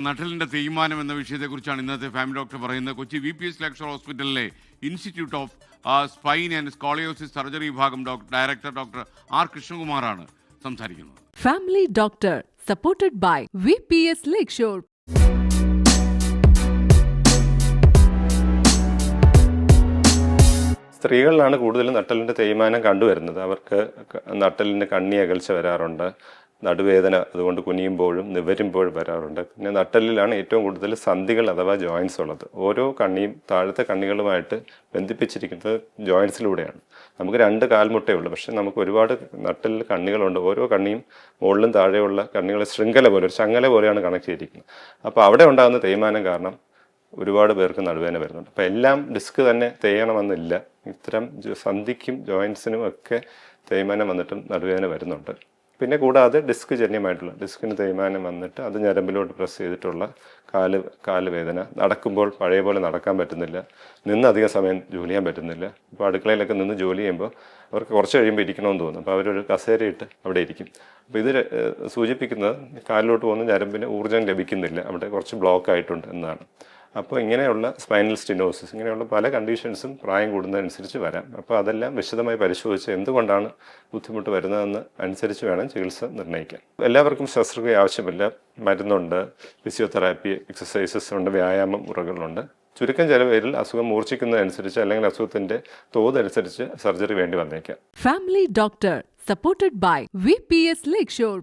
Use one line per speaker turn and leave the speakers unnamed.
നട്ടലിന്റെ തേയ്മാനം എന്ന വിഷയത്തെക്കുറിച്ചാണ് ഇന്നത്തെ ഫാമിലി ഡോക്ടർ പറയുന്നത്. കൊച്ചി VPS ലെക്ചർ ഹോസ്പിറ്റലിലെ institute of spine and scoliosis surgery വിഭാഗം ഡയറക്ടർ ഡോക്ടർ ആർ കൃഷ്ണകുമാറാണ് സംസാരിക്കുന്നത്.
Family doctor supported by VPS Lakeshore.
സ്ത്രീകളിലാണ് കൂടുതലും നട്ടലിൻ്റെ തേയ്മാനം കണ്ടുവരുന്നത്. അവർക്ക് നട്ടലിൻ്റെ കണ്ണി അകൽച്ച വരാറുണ്ട്, നടുവേദന അതുകൊണ്ട് കുനിയുമ്പോഴും നിവരുമ്പോഴും വരാറുണ്ട്. പിന്നെ നട്ടലിലാണ് ഏറ്റവും കൂടുതൽ സന്ധികൾ അഥവാ ജോയിൻസ് ഉള്ളത്. ഓരോ കണ്ണിയും താഴത്തെ കണ്ണികളുമായിട്ട് ബന്ധിപ്പിച്ചിരിക്കുന്നത് ജോയിൻസിലൂടെയാണ്. നമുക്ക് 2 കാൽമുട്ടേ ഉള്ളൂ, പക്ഷെ നമുക്ക് ഒരുപാട് നട്ടലിൽ കണ്ണികളുണ്ട്. ഓരോ കണ്ണിയും മുകളിലും താഴെയുള്ള കണ്ണികളെ ശൃംഖല പോലെ, ഒരു ചങ്ങല പോലെയാണ് കണക്ട് ചെയ്തിരിക്കുന്നത്. അപ്പോൾ അവിടെ ഉണ്ടാകുന്ന തേയ്മാനം കാരണം ഒരുപാട് പേർക്ക് നടുവേദന വരുന്നുണ്ട്. അപ്പോൾ എല്ലാം ഡിസ്ക് തന്നെ തേയണമെന്നില്ല. ഇത്തരം സന്ധിക്കും ജോയിൻസിനും ഒക്കെ തേയ്മാനം വന്നിട്ടും നടുവേദന വരുന്നുണ്ട്. പിന്നെ കൂടാതെ ഡിസ്ക് ജന്യമായിട്ടുള്ള ഡിസ്കിന് തേയ്മാനം വന്നിട്ട് അത് ഞരമ്പിലോട്ട് പ്രസ് ചെയ്തിട്ടുള്ള കാല് വേദന, നടക്കുമ്പോൾ പഴയ പോലെ നടക്കാൻ പറ്റുന്നില്ല, നിന്ന് അധികം സമയം ജോലി ചെയ്യാൻ പറ്റുന്നില്ല. ഇപ്പോൾ അടുക്കളയിലൊക്കെ നിന്ന് ജോലി ചെയ്യുമ്പോൾ അവർക്ക് കുറച്ച് കഴിയുമ്പോൾ ഇരിക്കണമെന്ന് തോന്നും. അപ്പോൾ അവരൊരു കസേരയിട്ട് അവിടെ ഇരിക്കും. അപ്പോൾ ഇത് സൂചിപ്പിക്കുന്നത് കാലിലോട്ട് പോകുന്ന ഞരമ്പിന് ഊർജ്ജം ലഭിക്കുന്നില്ല, അവിടെ കുറച്ച് ബ്ലോക്ക് ആയിട്ടുണ്ട് എന്നാണ്. അപ്പോൾ ഇങ്ങനെയുള്ള സ്പൈനൽ സ്റ്റിനോസിസ്, ഇങ്ങനെയുള്ള പല കണ്ടീഷൻസും പ്രായം കൂടുന്നതനുസരിച്ച് വരാം. അപ്പോൾ അതെല്ലാം വിശദമായി പരിശോധിച്ച് എന്തുകൊണ്ടാണ് ബുദ്ധിമുട്ട് വരുന്നതെന്ന് അനുസരിച്ച് വേണം ചികിത്സ നിർണ്ണയിക്കാൻ. എല്ലാവർക്കും ശസ്ത്രക്രിയ ആവശ്യമില്ല. മരുന്നുണ്ട്, ഫിസിയോതെറാപ്പി, എക്സസൈസസ് ഉണ്ട്, വ്യായാമ മുറകളുണ്ട്. ചുരുക്കം ചില പേരിൽ അസുഖം മൂർച്ഛിക്കുന്നതനുസരിച്ച് അല്ലെങ്കിൽ അസുഖത്തിൻ്റെ തോതനുസരിച്ച് സർജറി വേണ്ടി വന്നേക്കാം.
Family doctor supported by VPS lecture.